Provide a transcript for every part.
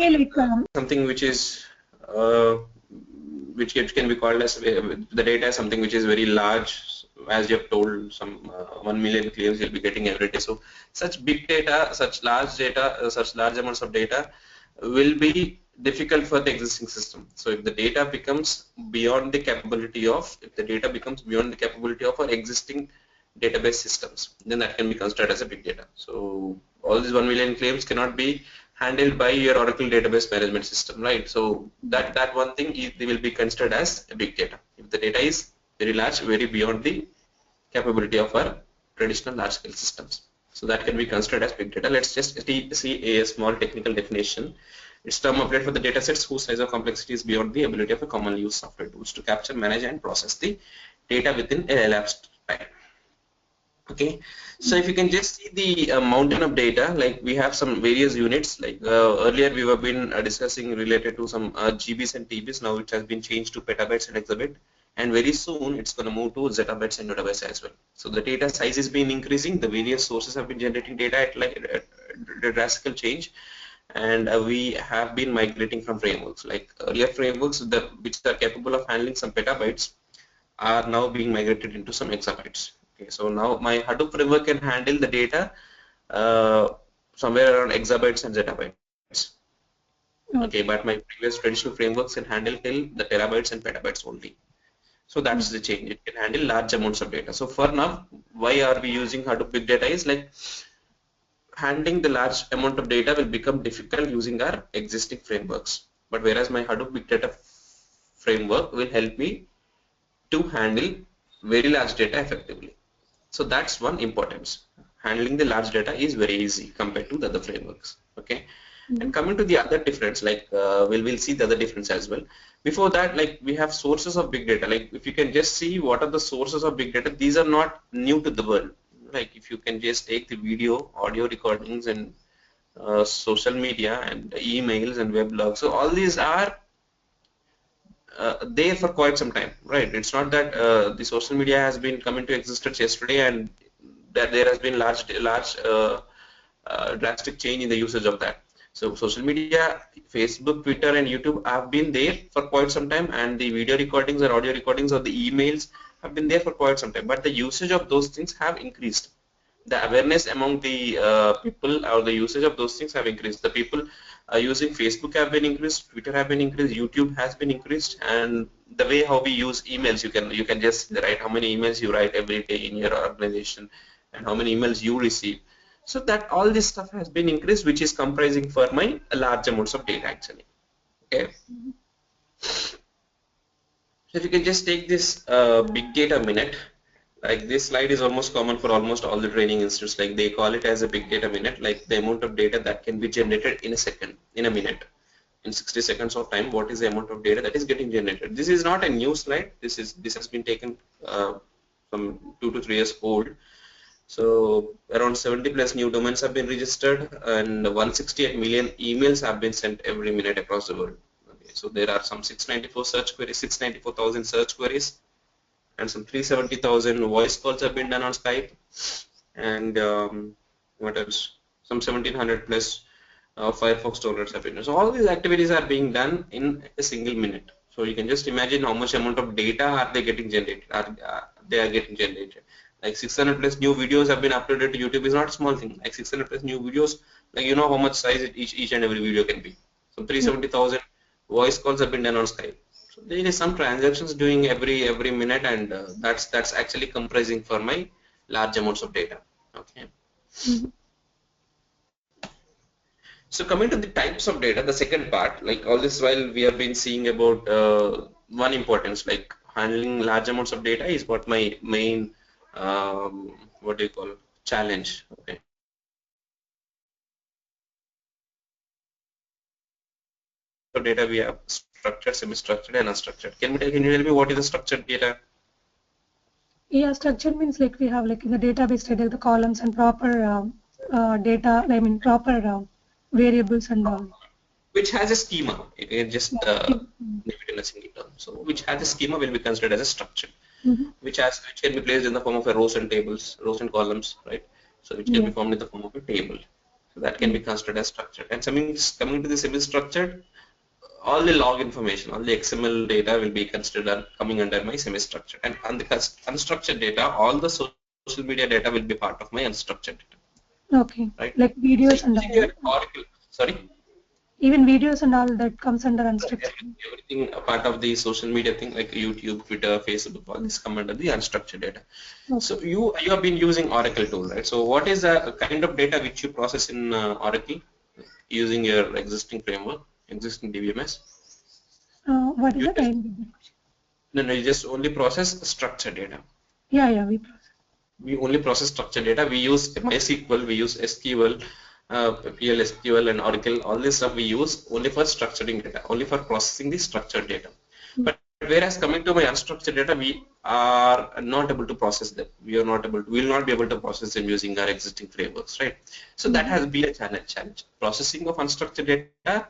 like something which is which can be called as the data is something which is very large, as you have told, some 1 million claims you'll be getting every day. So such big data, such large data, such large amounts of data will be difficult for the existing system. So if the data becomes beyond the capability of, our existing database systems, then that can be considered as a big data. So all these 1 million claims cannot be handled by your Oracle database management system, right? So that one thing they will be considered as a big data if the data is very large, very beyond the capability of our traditional large scale systems. So that can be considered as big data. Let's just see a small technical definition. It's term applied for the data sets whose size or complexity is beyond the ability of a commonly used software tools to capture, manage, and process the data within a elapsed time. Okay, so if you can just see the mountain of data, like we have some various units, like earlier we have been discussing related to some GBs and TBs. Now it has been changed to petabytes and exabyte, and very soon it's going to move to zettabytes and yottabytes as well. So the data size has been increasing, the various sources have been generating data at like a drastic change, and we have been migrating from frameworks. Like earlier frameworks which are capable of handling some petabytes are now being migrated into some exabytes. Okay, so now my Hadoop framework can handle the data somewhere around exabytes and zettabytes. Okay, but my previous traditional frameworks can handle till the terabytes and petabytes only. So that's the change. It can handle large amounts of data. So for now, why are we using Hadoop Big Data is like handling the large amount of data will become difficult using our existing frameworks. But whereas my Hadoop Big Data framework will help me to handle very large data effectively. So that's one importance. Handling the large data is very easy compared to the other frameworks. Okay. And coming to the other difference, like we'll see the other difference as well. Before that, like we have sources of big data. Like if you can just see what are the sources of big data, these are not new to the world. Like if you can just take the video, audio recordings, and social media and emails and weblogs. So all these are there for quite some time, right? It's not that the social media has been come into existence yesterday and that there has been large drastic change in the usage of that. So social media, Facebook, Twitter, and YouTube have been there for quite some time, and the video recordings or audio recordings or the emails have been there for quite some time. But the usage of those things have increased. The awareness among the people or the usage of those things have increased. The people using Facebook have been increased, Twitter have been increased, YouTube has been increased, and the way how we use emails, you can just write how many emails you write every day in your organization and how many emails you receive. So that all this stuff has been increased, which is comprising for my large amounts of data actually. Okay. So if you can just take this big data minute. Like this slide is almost common for almost all the training institutes. Like they call it as a big data minute, like the amount of data that can be generated in a second, in a minute, in 60 seconds of time. What is the amount of data that is getting generated? This is not a new slide. This has been taken from 2 to 3 years old. So around 70 plus new domains have been registered, and 168 million emails have been sent every minute across the world. Okay, so there are some 694,000 search queries, and some 370,000 voice calls have been done on Skype, and what else? Some 1,700 plus Firefox downloads have been done. So all these activities are being done in a single minute. So you can just imagine how much amount of data are they getting generated. They are getting generated. Like 600 plus new videos have been uploaded to YouTube is not a small thing. Like 600 plus new videos, like you know how much size each and every video can be. So 370,000 voice calls have been done on Skype. So there is some transactions doing every minute, and that's actually comprising for my large amounts of data. Okay. So coming to the types of data, the second part, like all this while we have been seeing about one importance, like handling large amounts of data is what my main what do you call challenge. Okay. So data we have structured, semi-structured, and unstructured. Can you tell me what is the structured data? Yeah, structured means like we have like in the database data, the columns and proper data. I mean proper variables and all. Which has a schema. You can just name it in a single term. So which has a schema will be considered as a structure. Which can be placed in the form of a rows and tables, rows and columns, right? So which can be formed in the form of a table. So that can be considered as structured. And coming to the semi-structured, all the log information, all the XML data will be considered coming under my semi-structured. And on the unstructured data, all the social media data will be part of my unstructured data. Okay. Right? Like So videos and using your all. Oracle, sorry? Even videos and all that comes under unstructured. Everything a part of the social media thing like YouTube, Twitter, Facebook, all this come under the unstructured data. Okay. So you have been using Oracle tool, right? So what is the kind of data which you process in Oracle using your existing framework, existing DBMS? What is You that? just, no, you just only process structured data. Yeah, we process. We only process structured data. We use MySQL, we use SQL, PLSQL and Oracle. All this stuff we use only for structuring data, only for processing the structured data. But whereas coming to my unstructured data, we are not able to process them. We are not able to, we will not be able to process them using our existing frameworks, right? So that has been a challenge. Processing of unstructured data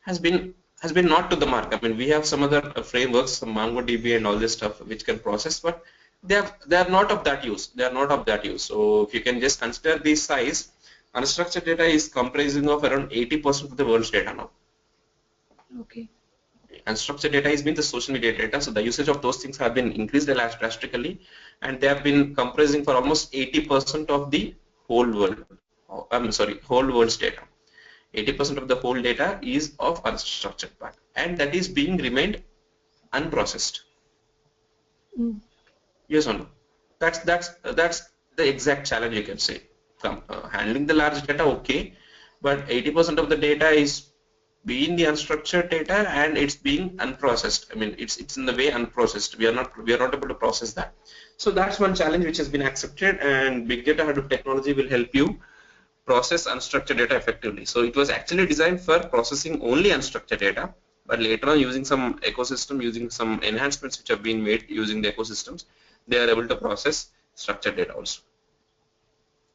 has been not to the mark. I mean, we have some other frameworks, some MongoDB and all this stuff which can process, but they are not of that use. They are not of that use. So if you can just consider the size, unstructured data is comprising of around 80% of the world's data now. Okay. Unstructured data has been the social media data, so the usage of those things have been increased drastically, and they have been comprising for almost 80% of the whole world. I'm sorry, whole world's data. 80% of the whole data is of unstructured part, and that is being remained unprocessed. Yes or no? That's the exact challenge you can say. Handling the large data, okay, but 80% of the data is being the unstructured data and it's being unprocessed. I mean, it's in the way unprocessed. We are not able to process that. So that's one challenge which has been accepted, and Big Data Hadoop technology will help you process unstructured data effectively. So it was actually designed for processing only unstructured data, but later on using some ecosystem, using some enhancements which have been made using the ecosystems, they are able to process structured data also.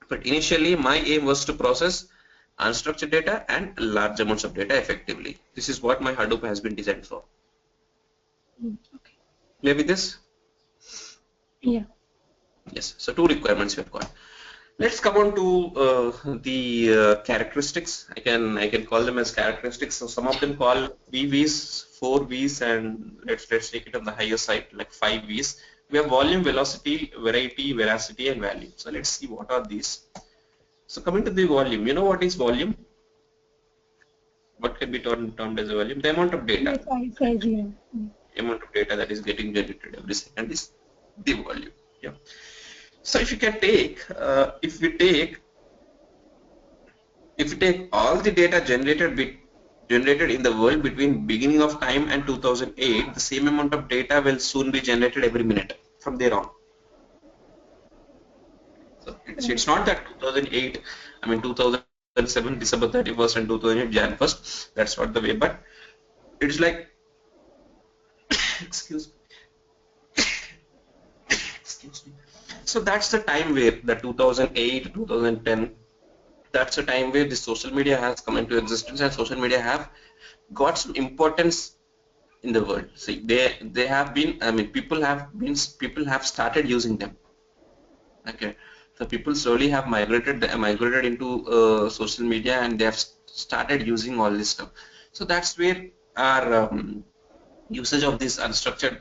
But initially my aim was to process unstructured data and large amounts of data effectively. This is what my Hadoop has been designed for. Okay. Clear with this? Yeah. Yes. So two requirements we have got. Let's come on to the characteristics. I can call them as characteristics. So some of them call 3 V's, 4 V's, and let's take it on the higher side, like 5 V's. We have volume, velocity, variety, veracity, and value. So let's see what are these. So coming to the volume, you know what is volume? What can be termed as a volume? The amount of data. Amount of data that is getting generated every second is the volume. Yeah. So if you can take, if we take all the data generated in the world between beginning of time and 2008, the same amount of data will soon be generated every minute from there on. So it's not that 2008, I mean 2007 December 31st and 2008 Jan 1st. That's not the way, but it's like excuse me. So that's the time where the 2008, 2010. That's the time where the social media has come into existence, and social media have got some importance in the world. See, they have been. I mean, people have started using them. Okay, so people slowly have migrated into social media, and they have started using all this stuff. So that's where our usage of this unstructured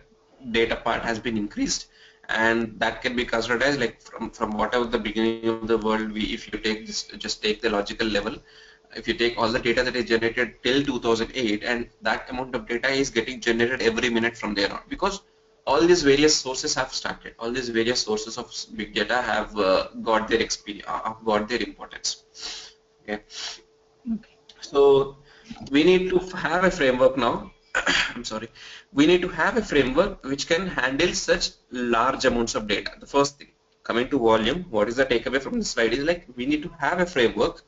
data part has been increased, and that can be considered as like from whatever the beginning of the world. If you take this, just take the logical level, if you take all the data that is generated till 2008, and that amount of data is getting generated every minute from there on, because all these various sources have started, all these various sources of big data have got their experience, got their importance. Okay. So we need to have a framework now. I'm sorry. We need to have a framework which can handle such large amounts of data. The first thing, coming to volume, what is the takeaway from this slide is like we need to have a framework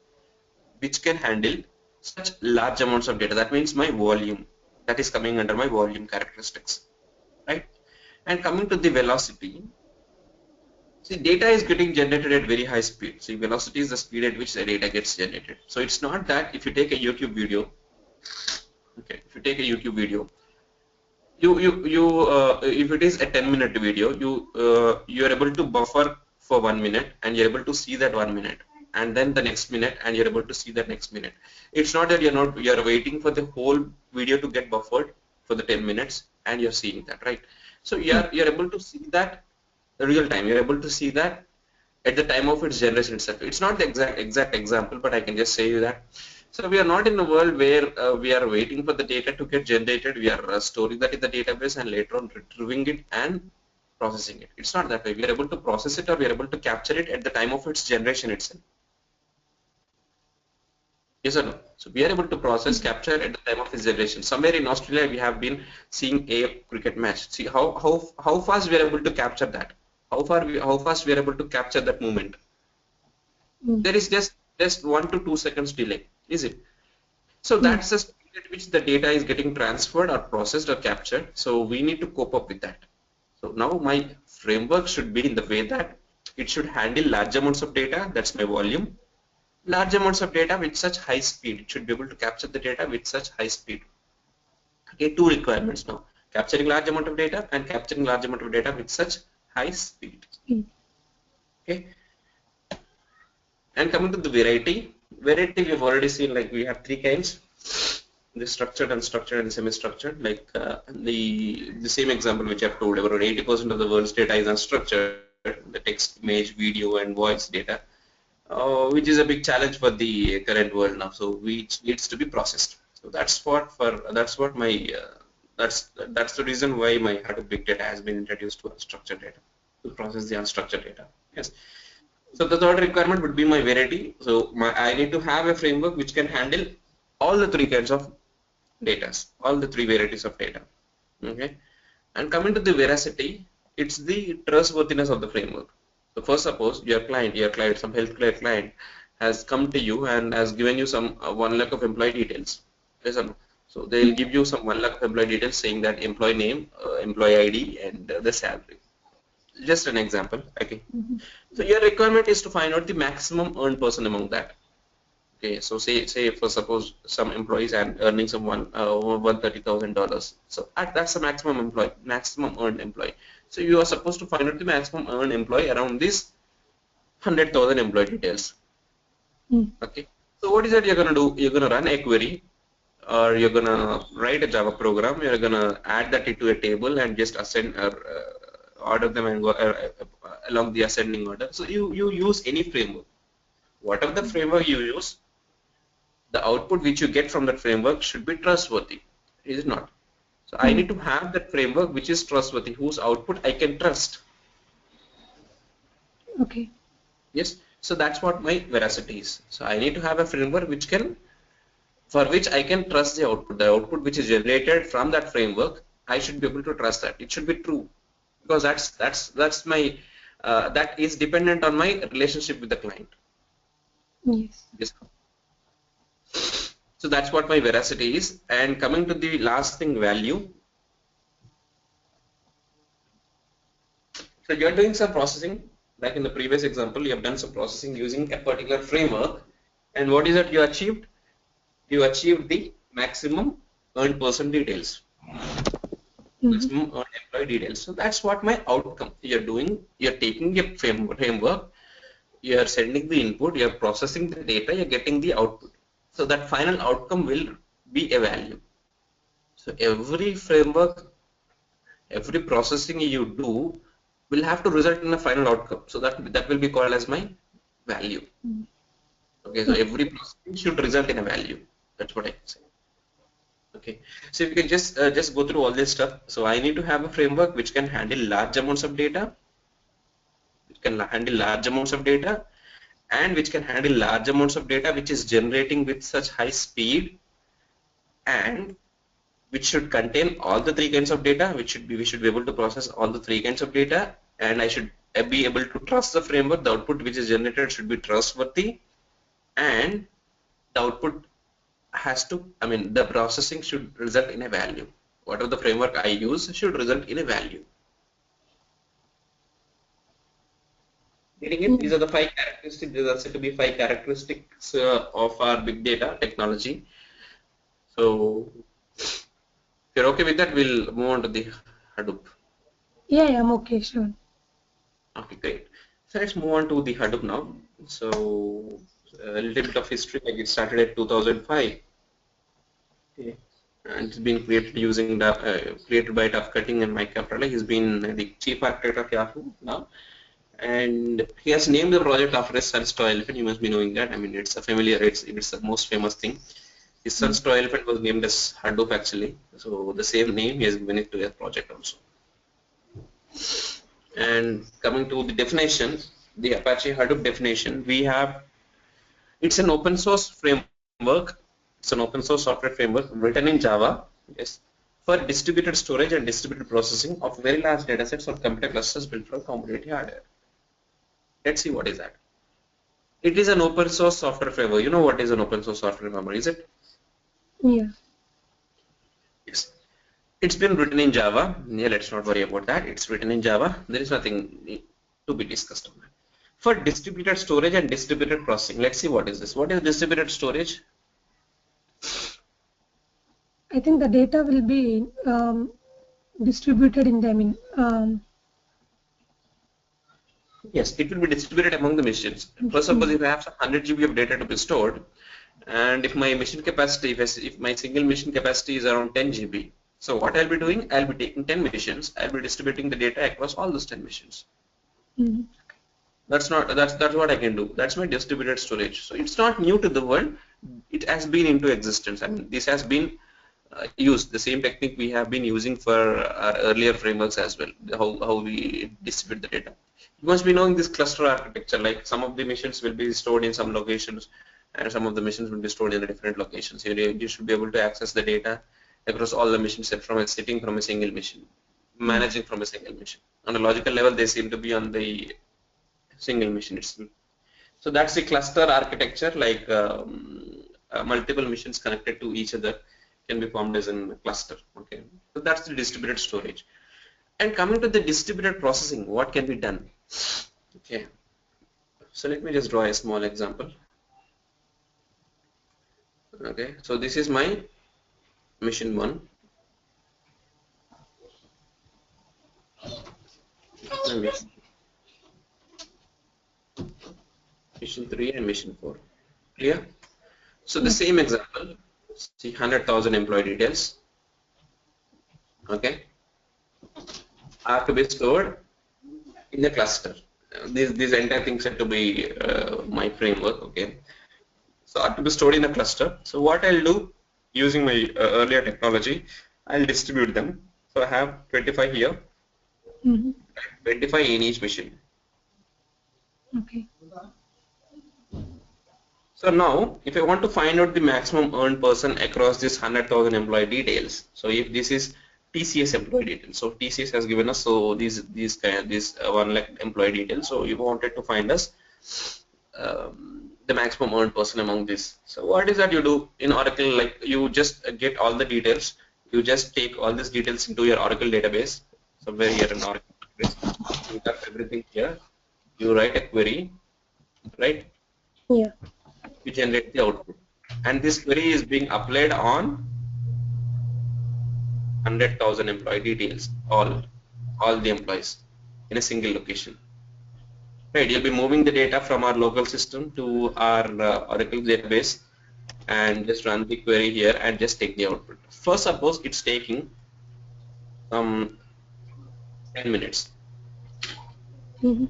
which can handle such large amounts of data. That means my volume, that is coming under my volume characteristics, right? And coming to the velocity, see, data is getting generated at very high speed. See, velocity is the speed at which the data gets generated. So it's not that if you take a YouTube video, okay, if you take a YouTube video, if it is a 10-minute video, you are able to buffer for 1 minute, and you're able to see that 1 minute. and then the next minute, and you're able to see the next minute. It's not that you're waiting for the whole video to get buffered for the 10 minutes and you're seeing that, right? So you're able to see that real time. You're able to see that at the time of its generation itself. It's not the exact example, but I can just say you that. So we are not in a world where we are waiting for the data to get generated. We are storing that in the database and later on retrieving it and processing it. It's not that way. We are able to process it, or we are able to capture it at the time of its generation itself. Yes or no? So we are able to process, capture at the time of its generation. Somewhere in Australia, we have been seeing a cricket match. See how fast we are able to capture that. How fast we are able to capture that moment. There is just 1 to 2 seconds delay, is it? So that's the speed at which the data is getting transferred or processed or captured. So we need to cope up with that. So now my framework should be in the way that it should handle large amounts of data. That's my volume. Large amounts of data with such high speed. It should be able to capture the data with such high speed. Okay, two requirements now: capturing large amount of data and capturing large amount of data with such high speed. Okay. And coming to the variety we've already seen, like we have 3 kinds: the structured, unstructured, and semi-structured. Like the same example which I've told, about 80% of the world's data is unstructured, the text, image, video, and voice data, which is a big challenge for the current world now. So which needs to be processed. So that's the reason why my Hadoop Big Data has been introduced to unstructured data, to process the unstructured data. Yes. So the third requirement would be my variety. So I need to have a framework which can handle all the 3 kinds of data, all the 3 varieties of data. Okay. And coming to the veracity, it's the trustworthiness of the framework. So first, suppose your client, some healthcare client, has come to you and has given you some 1 lakh of employee details. Yes or no? So they'll give you some 1 lakh of employee details saying that employee name, employee ID, and the salary. Just an example. Okay. So your requirement is to find out the maximum earned person among that. Okay. So say for suppose some employees are earning some $130,000. So that's the maximum earned employee. So you are supposed to find out the maximum earned employee around this 100,000 employee details. Okay. So what is that you're gonna do? You're gonna run a query, or you're gonna write a Java program. You're gonna add that into a table and just ascend or order them and go along the ascending order. So you use any framework. Whatever the framework you use, the output which you get from that framework should be trustworthy. Is it not? So I need to have that framework which is trustworthy, whose output I can trust. Okay. Yes. So that's what my veracity is. So I need to have a framework for which I can trust the output. The output which is generated from that framework, I should be able to trust that. It should be true, because that's my that is dependent on my relationship with the client. Yes. So that's what my veracity is. And coming to the last thing, value. So you're doing some processing, like in the previous example, you have done some processing using a particular framework, and what is that you achieved? You achieved the maximum earned person details. Maximum earned employee details. So that's what my outcome. You're taking a framework, you're sending the input, you're processing the data, you're getting the output. So that final outcome will be a value. So every framework, every processing you do will have to result in a final outcome. So that will be called as my value. Okay, so every processing should result in a value. That's what I can say. Okay, so you can just go through all this stuff. So I need to have a framework which can handle large amounts of data, and which can handle large amounts of data which is generating with such high speed, and which should contain all the 3 kinds of data. We should be able to process all the 3 kinds of data, and I should be able to trust the framework. The output which is generated should be trustworthy, and the output the processing should result in a value. Whatever the framework I use should result in a value. Getting it? These are the 5 characteristics. These are said to be 5 characteristics of our big data technology. So if you're okay with that, we'll move on to the Hadoop. Yeah, I'm okay, sure. Okay, great. So let's move on to the Hadoop now. So a little bit of history, like it started at 2005. Okay. And it's been created using the created by Duff Cutting and Mike Caprella. He's been the chief architect of Yahoo now, and he has named the project after his son's toy elephant. You must be knowing that. I mean, it's a familiar. It's the most famous thing. His son's toy elephant was named as Hadoop actually. So the same name he has given it to his project also. And coming to the definition, the Apache Hadoop definition, we have it's an open source framework. It's an open source software framework written in Java, yes, for distributed storage and distributed processing of very large datasets or computer clusters built from commodity hardware. Let's see what is that. It is an open source software framework. You know what is an open source software framework, is it? Yeah. Yes. It's been written in Java. Yeah, let's not worry about that. It's written in Java. There is nothing to be discussed on that. For distributed storage and distributed processing, let's see what is this. What is distributed storage? I think the data will be distributed in the, Yes, it will be distributed among the machines. First of all, if I have 100 GB of data to be stored, and if my machine capacity, if my single machine capacity is around 10 GB, so what I'll be doing, I'll be taking 10 machines, I'll be distributing the data across all those 10 machines. That's what I can do. That's my distributed storage. So it's not new to the world. It has been into existence. I mean, this has been used. The same technique we have been using for our earlier frameworks as well. How we distribute the data. You must be knowing this cluster architecture. Like some of the machines will be stored in some locations, and some of the machines will be stored in different locations. You should be able to access the data across all the machines sitting from a single machine, managing from a single machine. On a logical level, they seem to be on the single machine itself. So that's the cluster architecture, like multiple machines connected to each other can be formed as a cluster. Okay, so that's the distributed storage. And coming to the distributed processing, what can be done? Okay, so let me just draw a small example. Okay, so this is my machine 1. Mission 3 and mission 4. Clear? So the same example, see 100,000 employee details, okay, are to be stored in the cluster. These entire things have to be my framework, okay. So are to be stored in a cluster. So what I'll do using my earlier technology, I'll distribute them. So I have 25 here, 25 in each machine. Okay. So now, if I want to find out the maximum earned person across this 100,000 employee details, so if this is TCS employee details, so TCS has given us these 1 lakh employee details. So you wanted to find us the maximum earned person among this. So what is that you do in Oracle? Like you just get all the details. You just take all these details into your Oracle database somewhere here in Oracle database. You have everything here. You write a query, right? Yeah. You generate the output, and this query is being applied on 100,000 employee details, all the employees in a single location. Right, you'll be moving the data from our local system to our Oracle database and just run the query here and just take the output. First, suppose it's taking 10 minutes. Okay,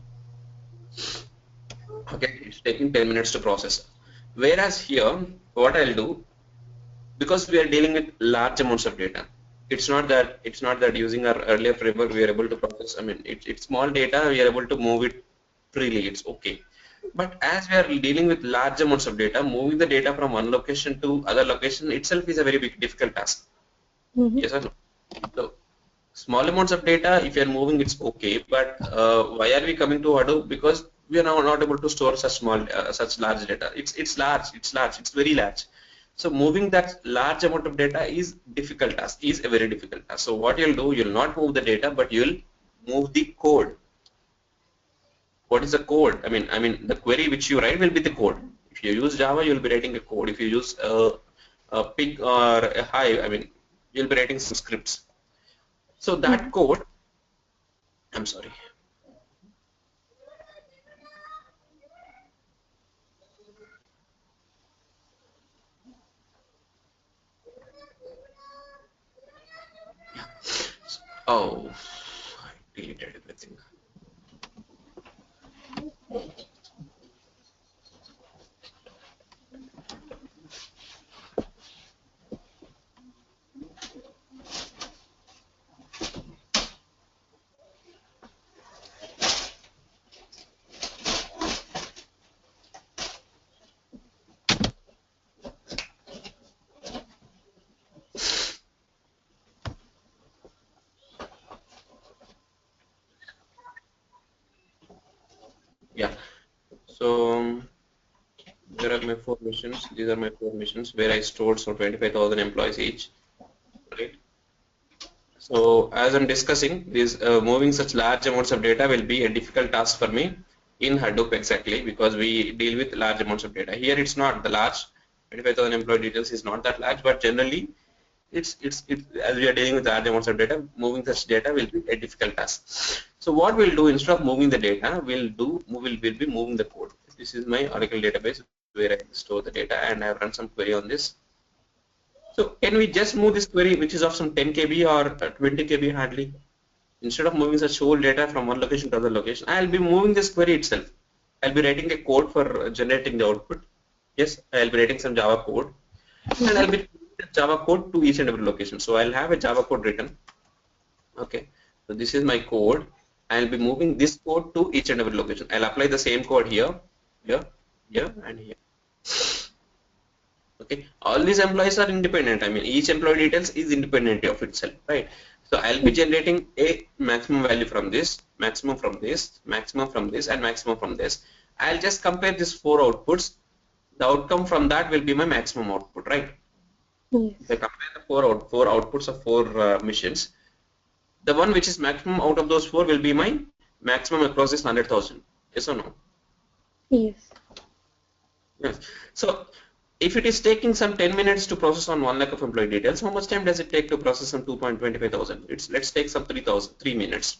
it's taking 10 minutes to process. Whereas here, what I'll do, because we are dealing with large amounts of data, it's not that using our earlier framework we are able to process. I mean, it's small data, we are able to move it freely. It's okay. But as we are dealing with large amounts of data, moving the data from one location to other location itself is a very difficult task. Yes or no? So small amounts of data, if you are moving, it's okay. But why are we coming to Hadoop? Because we are now not able to store such large data. It's large. It's very large. So moving that large amount of data is difficult task. Is a very difficult task. So what you'll do, you'll not move the data, but you'll move the code. What is the code? I mean, the query which you write will be the code. If you use Java, you'll be writing a code. If you use a pig or a hive, I mean, you'll be writing some scripts. So that code, I'm sorry. Oh, I deleted everything. Yeah. So there are my 4 missions. These are my 4 missions where I stored so 25,000 employees each. Right. So as I'm discussing, this moving such large amounts of data will be a difficult task for me in Hadoop exactly because we deal with large amounts of data. Here it's not the large 25,000 employee details is not that large, but generally it's as we are dealing with large amounts of data, moving such data will be a difficult task. So what we'll do instead of moving the data, we'll be moving the code. This is my Oracle database where I store the data and I've run some query on this. So can we just move this query which is of some 10 KB or 20 KB hardly? Instead of moving such whole data from one location to other location, I'll be moving this query itself. I'll be writing a code for generating the output. Yes, I'll be writing some Java code and I'll be the Java code to each and every location. So I'll have a Java code written. Okay, so this is my code. I'll be moving this code to each and every location. I'll apply the same code here, here, here, and here. Okay, all these employees are independent. I mean, each employee details is independent of itself, right? So I'll be generating a maximum value from this, maximum from this, maximum from this, and maximum from this. I'll just compare these 4 outputs. The outcome from that will be my maximum output, right? Yes. If I compare the four outputs of 4 missions, the one which is maximum out of those 4 will be my maximum across this 100,000. Yes or no? Yes. Yes. So if it is taking some 10 minutes to process on 1 lakh of employee details, how much time does it take to process some 2.25,000? Let's take some 3 minutes,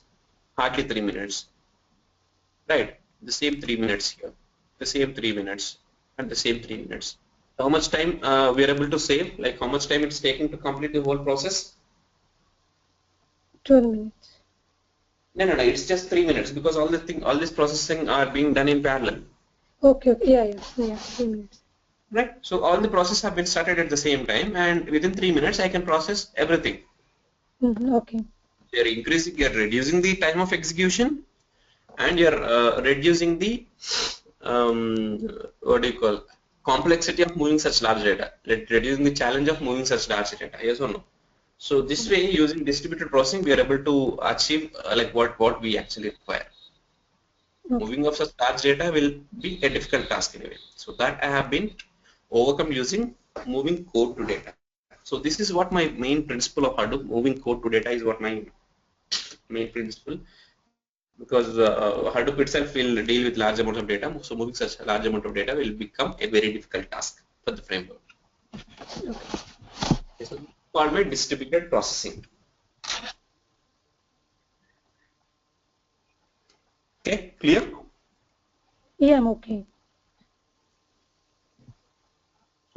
hardly 3 minutes, right? The same 3 minutes here, the same 3 minutes, and the same 3 minutes. How much time we are able to save? Like how much time it's taking to complete the whole process? 12 minutes. No, it's just 3 minutes because all this processing are being done in parallel. Okay, okay. Yeah, 3 minutes. Right. So all the process have been started at the same time, and within 3 minutes I can process everything. Okay. You're reducing the time of execution, and you're reducing the what do you call complexity of moving such large data, reducing the challenge of moving such large data. Yes or no? So this way, using distributed processing, we are able to achieve like what we actually require. Okay. Moving of such large data will be a difficult task anyway. So that I have been overcome using moving code to data. So this is what my main principle of Hadoop. Moving code to data is what my main principle, because Hadoop itself will deal with large amount of data. So moving such a large amount of data will become a very difficult task for the framework. Okay. This is called my distributed processing. Okay, clear? Yeah, I'm okay.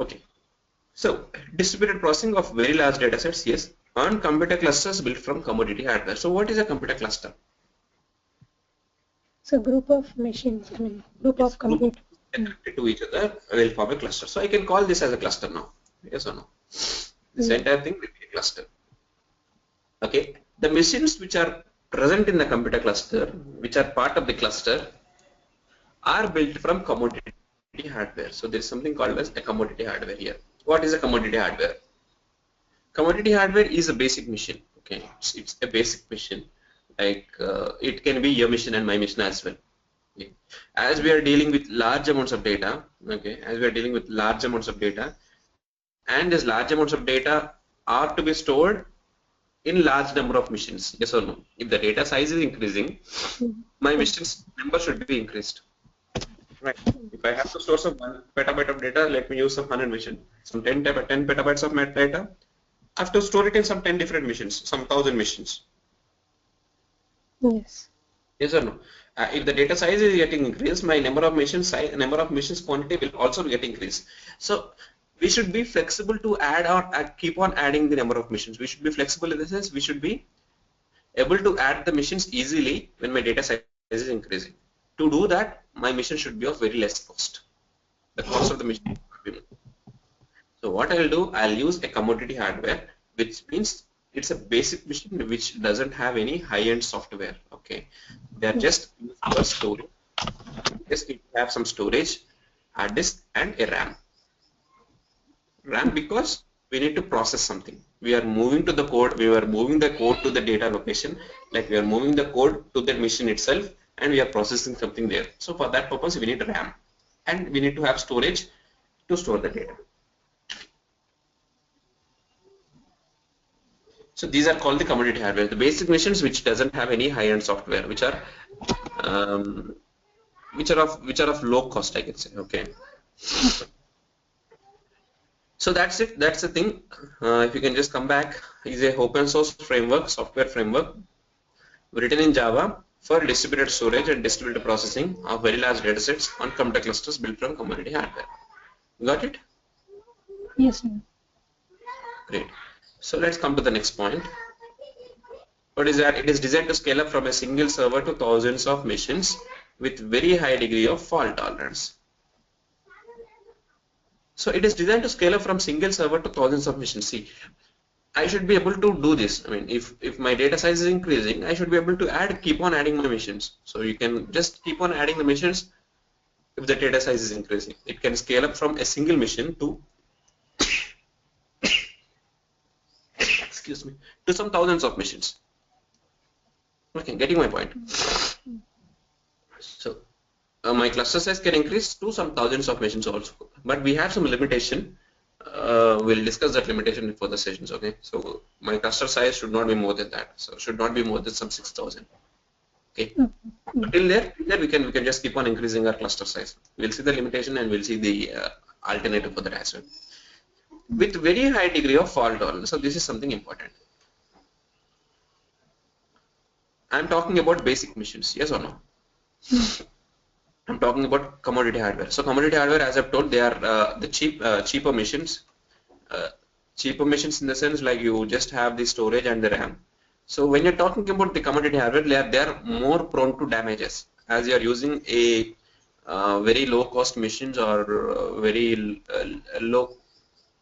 Okay. So distributed processing of very large data sets, yes, on computer clusters built from commodity hardware. So what is a computer cluster? It's a group of machines, group Yes, of group of compute. connected to each other will form a cluster. So I can call this as a cluster now. Yes or no? This Yeah. entire thing will be a cluster. Okay. The machines which are present in the computer cluster, which are part of the cluster, are built from commodity hardware. So there is something called as a commodity hardware here. What is a commodity hardware? Commodity hardware is a basic machine. Okay, it's a basic machine. Like it can be your machine and my machine as well. Okay. As we are dealing with large amounts of data, okay, as we are dealing with large amounts of data, and these large amounts of data are to be stored in large number of machines. Yes or no? If the data size is increasing, my machine's number should be increased. Right. If I have to store some 1 petabyte of data, let me use some 100 machines, some 10 petabytes of data. I have to store it in some 10 different machines, some 1,000 machines. Yes. Yes or no? If the data size is getting increased, my number of machines quantity will also get increased. So we should be flexible to add or keep on adding the number of machines. We should be flexible in the sense we should be able to add the machines easily when my data size is increasing. To do that, my machine should be of very less cost. The cost of the machine should be more. So what I'll do, I'll use a commodity hardware, which means it's a basic machine which doesn't have any high-end software. Okay, they're just used for storage. Just need to have some storage, hard disk, and a RAM. RAM because we need to process something. We are moving to the code. We are moving the code to the data location. Like we are moving the code to the machine itself, and we are processing something there. So for that purpose, we need RAM, and we need to have storage to store the data. So these are called the commodity hardware, the basic machines which doesn't have any high-end software, um, which are of low cost, I can say. Okay. So that's it. That's the thing. If you can just come back, is a open source framework, software framework, written in Java for distributed storage and distributed processing of very large datasets on computer clusters built from commodity hardware. Got it? Yes, sir. Great. So let's come to the next point. What is that? It is designed to scale up from a single server to thousands of machines with very high degree of fault tolerance. So it is designed to scale up from single server to thousands of machines. See, I should be able to do this. I mean, if my data size is increasing, I should be able to keep on adding my machines. So you can just keep on adding the machines if the data size is increasing. It can scale up from a single machine to excuse me, to some thousands of machines. Okay, getting my point. So my cluster size can increase to some thousands of machines also, but we have some limitation. We'll discuss that limitation in further sessions. Okay, so my cluster size should not be more than that. So should not be more than some 6,000. Okay, till there we can just keep on increasing our cluster size. We'll see the limitation and we'll see the alternative for that as well. With very high degree of fault tolerance. So this is something important. I'm talking about basic machines. Yes or no? I'm talking about commodity hardware. So commodity hardware, as I've told, they are the cheaper machines. Cheaper machines in the sense like you just have the storage and the RAM. So when you're talking about the commodity hardware, they are more prone to damages as you are using a very low cost machines or very low.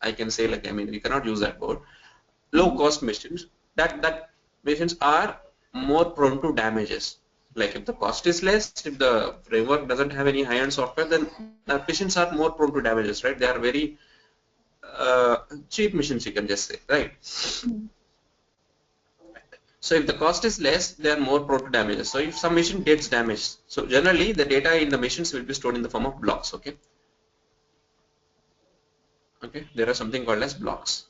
I can say like, I mean, we cannot use that word. Low cost machines. That machines are more prone to damages. Like if the cost is less, if the framework doesn't have any high-end software, then the machines are more prone to damages, right? They are very cheap machines, you can just say, right? So if the cost is less, they are more prone to damages. So if some machine gets damaged, so generally the data in the machines will be stored in the form of blocks. Okay. Okay. There are something called as blocks.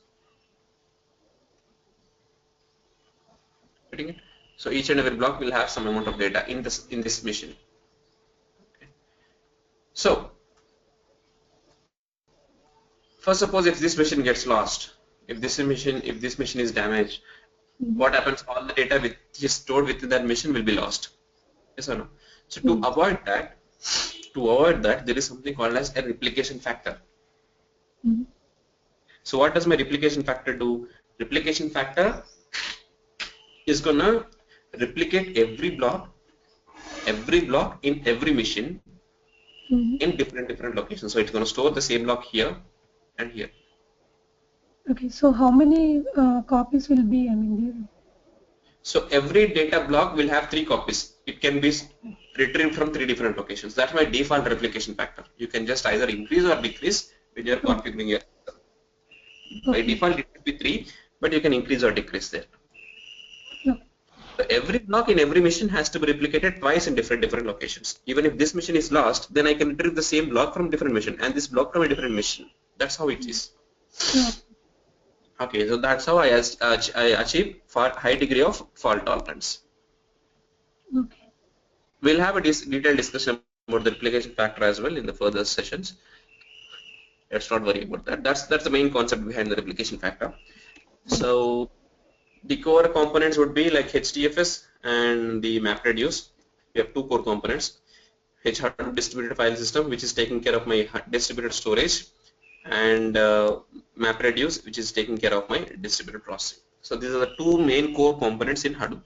Getting it? So each and every block will have some amount of data in this machine. Okay. So first, suppose if this machine gets lost, if this machine is damaged, what happens? All the data which is stored within that machine will be lost. Yes or no? So to avoid that, there is something called as a replication factor. So what does my replication factor do? Replication factor is gonna replicate every block in every machine in different locations. So it's gonna store the same block here and here. Okay, so how many copies will be, I mean, there? So every data block will have 3 copies. It can be retrieved from 3 different locations. That's my default replication factor. You can just either increase or decrease when you're configuring your system. By default it will be 3, but you can increase or decrease there. So every block in every machine has to be replicated twice in different locations. Even if this machine is lost, then I can retrieve the same block from different machine and this block from a different machine. That's how it is. Okay, so that's how I achieve high degree of fault tolerance. Okay. We'll have a detailed discussion about the replication factor as well in the further sessions. Let's not worry about that. That's the main concept behind the replication factor. So the core components would be like HDFS and the MapReduce. We have 2 core components. Hadoop distributed file system, which is taking care of my distributed storage, and MapReduce, which is taking care of my distributed processing. So these are the 2 main core components in Hadoop.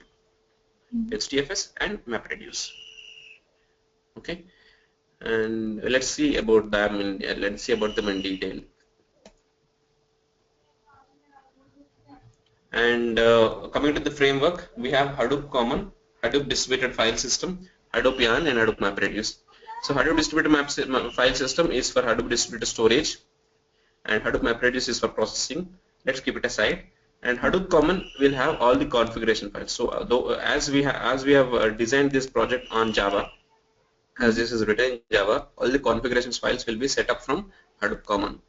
HDFS and MapReduce. Okay, and let's see about them. Let's see about them in detail. And coming to the framework, we have Hadoop Common, Hadoop Distributed File System, Hadoop Yarn, and Hadoop MapReduce. So Hadoop Distributed File System is for Hadoop Distributed Storage, and Hadoop MapReduce is for processing. Let's keep it aside. And Hadoop Common will have all the configuration files. So as we have designed this project on Java, as this is written in Java, all the configurations files will be set up from Hadoop Common.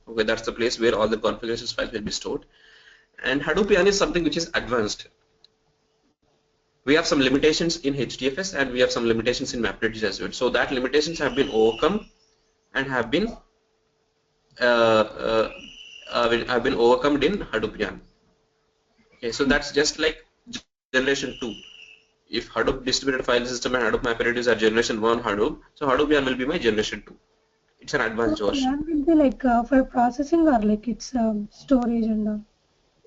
Okay, that's the place where all the configurations files will be stored. And Hadoop Yarn is something which is advanced. We have some limitations in HDFS and we have some limitations in MapReduce as well. So that limitations have been overcome and have been overcome in Hadoop Yarn. Okay, so that's just like generation 2. If Hadoop Distributed File System and Hadoop MapReduce are generation 1 Hadoop, so Hadoop Yarn will be my generation 2. It's an advanced version. Yarn will be like for processing or like it's storage and all?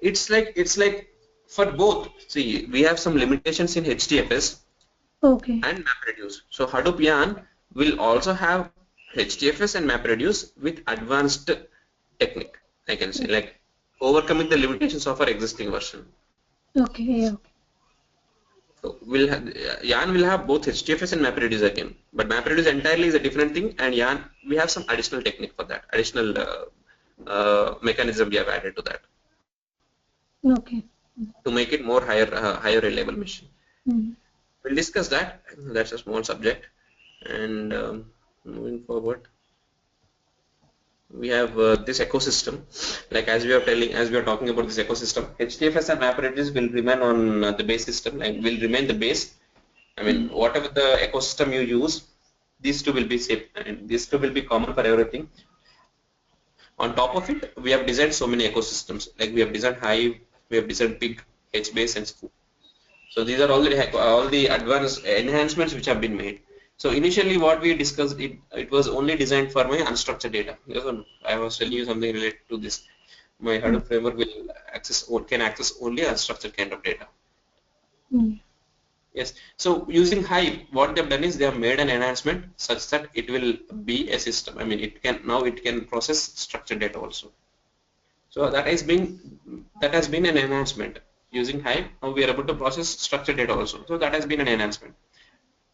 It's like for both. See, we have some limitations in HDFS and MapReduce. So Hadoop Yarn will also have HDFS and MapReduce with advanced technique, I can say, like overcoming the limitations of our existing version. Okay, yeah. So Yarn will have both HDFS and MapReduce again, but MapReduce entirely is a different thing, and Yarn we have some additional technique for that, additional mechanism we have added to that. Okay. To make it more higher reliable machine. We'll discuss that. That's a small subject. And moving forward, we have this ecosystem. Like as we are talking about this ecosystem, HDFS and MapReduce will remain on the base system. Like will remain the base. I mean, whatever the ecosystem you use, these two will be same, and these two will be common for everything. On top of it, we have designed so many ecosystems. Like we have designed Hive, we have designed Pig, HBase, and Scoop. So these are all the advanced enhancements which have been made. So initially, what we discussed, it was only designed for my unstructured data. I was telling you something related to this. My Hadoop framework can access only unstructured kind of data. Yes. So using Hive, what they've done is they have made an enhancement such that it will be a system. I mean, it can process structured data also. So that has been an enhancement. Using Hive, now we are able to process structured data also. So that has been an enhancement.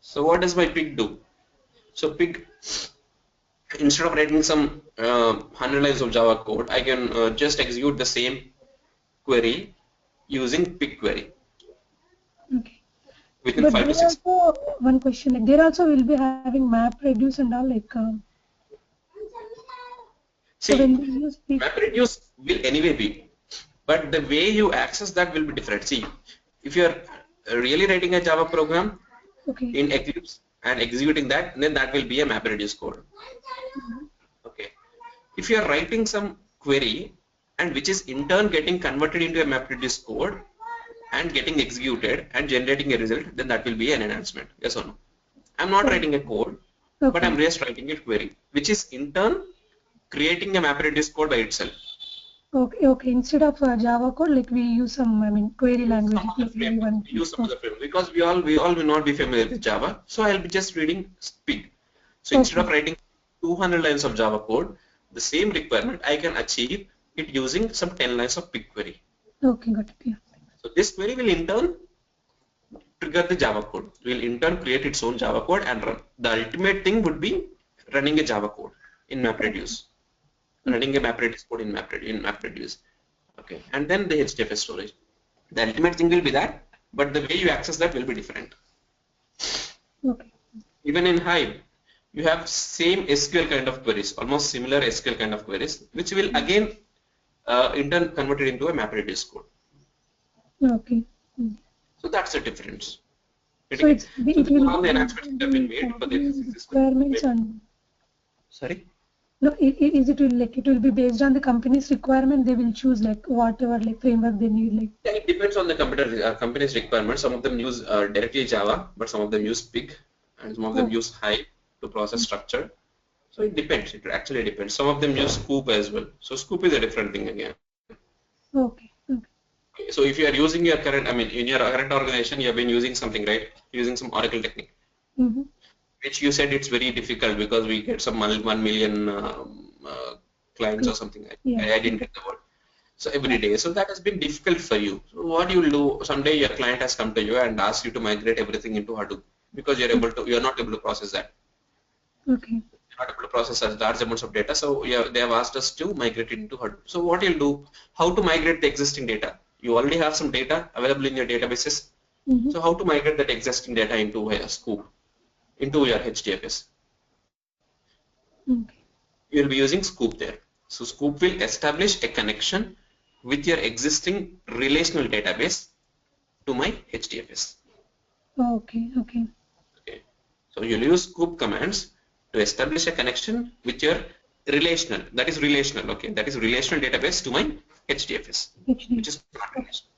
So what does my Pig do? So Pig, instead of writing some 100 lines of Java code, I can just execute the same query using Pig query. Okay. Within But 5 to 6. Also one question, like there also will be having MapReduce and all, like see, so when we use MapReduce will anyway be, but the way you access that will be different. See, if you are really writing a Java program in Eclipse and executing that, then that will be a MapReduce code. Okay. If you are writing some query and which is in turn getting converted into a MapReduce code and getting executed and generating a result, then that will be an enhancement. Yes or no? I'm not writing a code, but I'm just writing a query, which is in turn creating a MapReduce code by itself. Okay. Instead of Java code, like we use some, query language. Use some of the framework because we all will not be familiar with Java. So I'll be just reading Pig. So instead of writing 200 lines of Java code, the same requirement I can achieve it using some 10 lines of Pig query. Okay, got it. Yeah. So this query will in turn trigger the Java code. Will in turn create its own Java code and run. The ultimate thing would be running a Java code in MapReduce. Running a MapReduce code in MapReduce. Okay, and then the HDFS storage. The ultimate thing will be that, but the way you access that will be different. Okay. Even in Hive, you have same SQL kind of queries, almost similar SQL kind of queries, which will again in turn converted into a MapReduce code. Okay. So that's the difference. So it will all the enhancements have been made for the requirements and. Sorry. No, it will be based on the company's requirement. They will choose like whatever like framework they need. Like yeah, it depends on the company's requirements. Some of them use directly Java, but some of them use Pig, and some of them use Hive to process structure. So it depends. It actually depends. Some of them use Scoop as well. So Scoop is a different thing again. Okay. So if you are using your current, in your current organization, you have been using something, right? Using some Oracle technique, which you said it's very difficult because we get some 1 million clients or something. I didn't get the word. So every day, so that has been difficult for you. So what you will do, someday your client has come to you and asked you to migrate everything into Hadoop because you're not able to process that. Okay. You're not able to process such large amounts of data. So they have asked us to migrate it into Hadoop. So what you'll do, how to migrate the existing data? You already have some data available in your databases. So how to migrate that existing data into a Scoop, into your HDFS? Okay. You'll be using Scoop there. So Scoop will establish a connection with your existing relational database to my HDFS. Okay. Okay. Okay. So you'll use Scoop commands to establish a connection with your relational, that is relational, okay, that is relational database to my HDFS, which is not relational.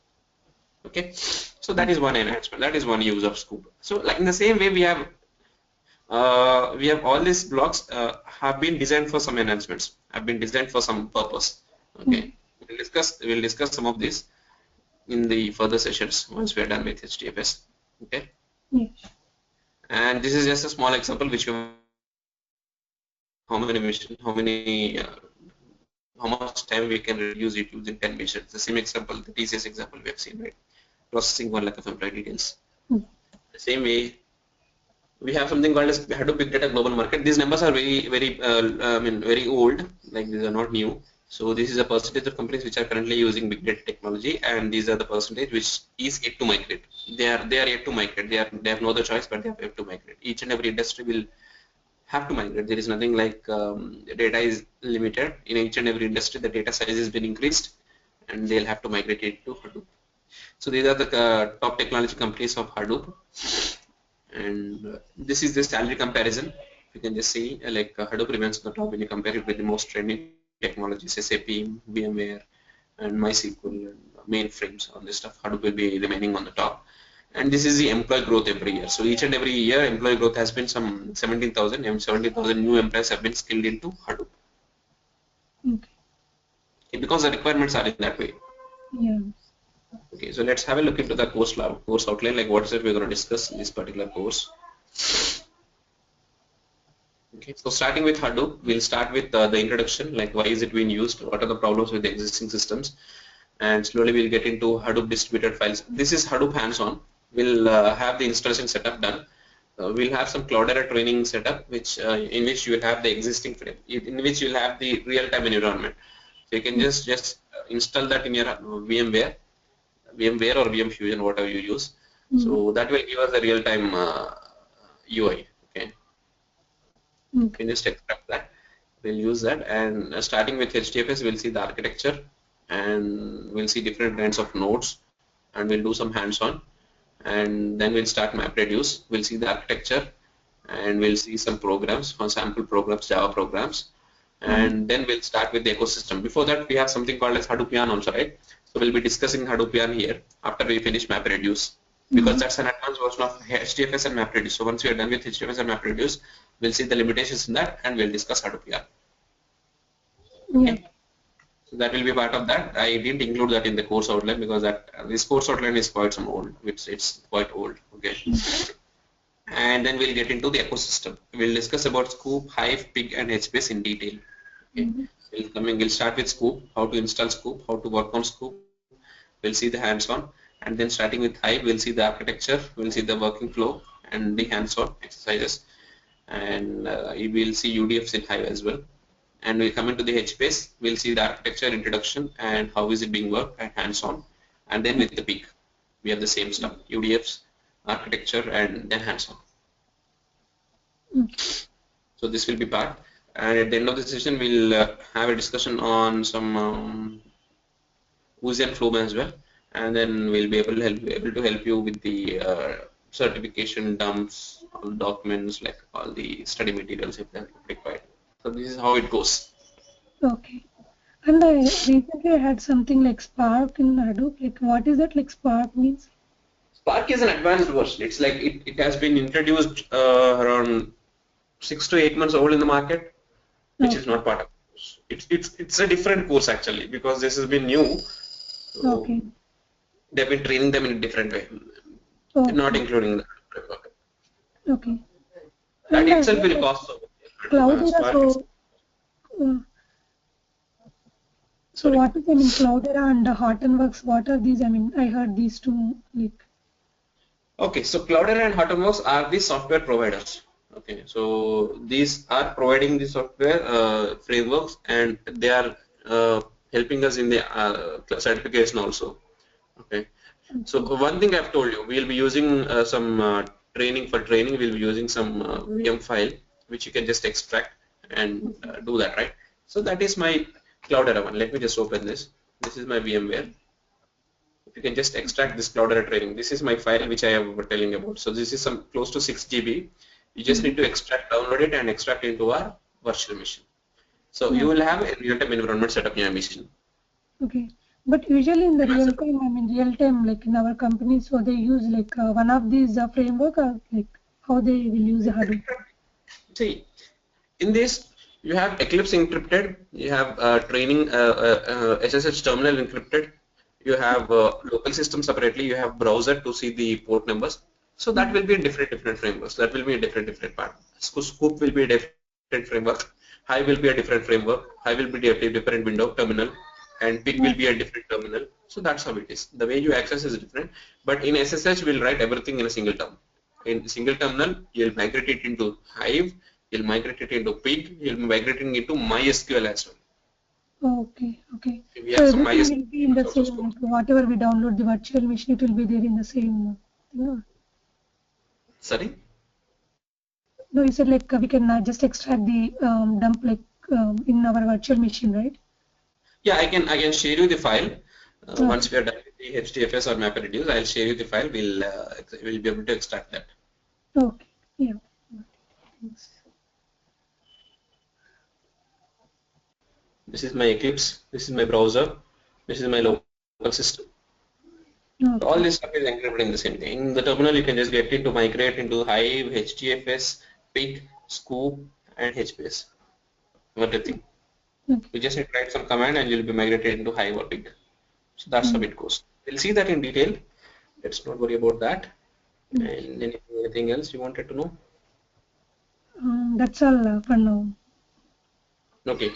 Okay. So that is one enhancement, that is one use of Scoop. So like in the same way we have all these blocks have been designed for some enhancements, have been designed for some purpose. Okay, we'll discuss some of these in the further sessions once we are done with HDFS. Okay. Yes. And this is just a small example which you how much time we can reduce it using 10 missions. The same example, the TCS example we have seen, right? Processing 1 lakh of employee details. The same way, we have something called as Hadoop Big Data Global Market. These numbers are very old, like these are not new. So this is a percentage of companies which are currently using big data technology, and these are the percentage which is yet to migrate. They are yet to migrate. They have no other choice, but they have yet to migrate. Each and every industry will have to migrate. There is nothing like data is limited. In each and every industry, the data size has been increased, and they'll have to migrate it to Hadoop. So these are the top technology companies of Hadoop. And this is the salary comparison. You can just see Hadoop remains on the top when you compare it with the most trending technologies, SAP, VMware, and MySQL, and mainframes on this stuff. Hadoop will be remaining on the top. And this is the employee growth every year. So each and every year, employee growth has been some 17,000 new employees have been skilled into Hadoop. Okay. Because the requirements are in that way. Yeah. Okay, so let's have a look into the course outline, like what is it we're going to discuss in this particular course. Okay, so starting with Hadoop, we'll start with the introduction, like why is it being used, what are the problems with the existing systems, and slowly we'll get into Hadoop distributed files. This is Hadoop hands-on. We'll have the installation setup done. We'll have some Cloudera training setup, which in which you will have the existing frame, in which you'll have the real-time environment. So you can just install that in your VMware or VM Fusion, whatever you use. So that will give us a real-time UI. Okay. You can just extract that. We'll use that, and starting with HDFS, we'll see the architecture, and we'll see different kinds of nodes, and we'll do some hands-on, and then we'll start MapReduce. We'll see the architecture, and we'll see some programs, some sample programs, Java programs, and then we'll start with the ecosystem. Before that, we have something called as Hadoopian also, right? So we'll be discussing Hadoopian here after we finish MapReduce, because that's an advanced version of HDFS and MapReduce. So once we are done with HDFS and MapReduce, we'll see the limitations in that, and we'll discuss Hadoopian. Okay. So that will be part of that. I didn't include that in the course outline because this course outline is quite some old. It's quite old. Okay. And then we'll get into the ecosystem. We'll discuss about Scoop, Hive, Pig, and HBase in detail. Okay. We'll start with Scoop, how to install Scoop, how to work on Scoop. We'll see the hands-on, and then starting with Hive, we'll see the architecture, we'll see the working flow and the hands-on exercises, and we'll see UDFs in Hive as well. And we'll come into the HBase, we'll see the architecture introduction and how is it being worked and hands-on. And then with the Pig, we have the same stuff, UDFs, architecture, and then hands-on. So this will be part. And at the end of the session, we'll have a discussion on some Woozy and Flume as well, and then we'll be able to help you with the certification dumps, all documents, like all the study materials if they're required. So this is how it goes. Okay. And I recently had something like Spark in Hadoop. Like, what is that? Like, Spark means? Spark is an advanced version. It's like it has been introduced around 6 to 8 months old in the market, which is not part of it. It's a different course actually, because this has been new. So Okay. They've been training them in a different way, not Okay. including the framework. Okay. That And I itself heard will like cost so much. Cloudera, Spark is, uh, so sorry. what is, I mean, Cloudera and Hortonworks, what are these? I mean, I heard these two, like, Okay, so Cloudera and Hortonworks are the software providers. Okay, so these are providing the software frameworks, and they are helping us in the certification also. Okay, so okay. one thing I've told you, we'll be using some training for training. We'll be using some VM file which you can just extract and do that, right? So that is my Cloudera one. Let me just open this. This is my VMware. If you can just extract this Cloudera training, this is my file which I am telling about. So this is some close to 6 GB. You just need to extract, download it, and extract into our virtual machine. So you Yeah. will have a real-time environment set up in your machine. Okay. But usually in the real time, I mean, real time, like in our company, so they use like one of these framework, or like how they will use Hadoop. See, in this, you have Eclipse encrypted, you have training SSH terminal encrypted, you have local system separately, you have browser to see the port numbers. So that Mm. will be in different frameworks. That will be a different part. Scoop will be a different framework. Hive will be a different framework. Hive will be a different window terminal, and Pig will Yeah. be a different terminal. So that's how it is. The way you access is different. But in SSH, we'll write everything in a single term. In single terminal, you'll migrate it into Hive, you'll migrate it into Pig, you'll be migrating into MySQL as well. Okay. Okay. We So have some everything MySQL will be in the also same, scope. like whatever we download the virtual machine, it will be there in the same thing. Sorry? No, you said like we can just extract the dump like in our virtual machine, right? Yeah, I can share you the file. Once Okay. we are done with the HDFS or MapReduce, I'll share you the file. We'll be able to extract that. Okay. Yeah. Thanks. This is my Eclipse. This is my browser. This is my local system. So all Okay. this stuff is encrypted in the same thing. In the terminal, you can just get it to migrate into Hive, HDFS, Pig, Scoop, and HBase. Everything. Okay. You just need to write some command and you'll be migrated into Hive or Pig. So that's how Mm. it goes. We'll see that in detail. Let's not worry about that. Okay. And anything else you wanted to know? That's all for now. Okay.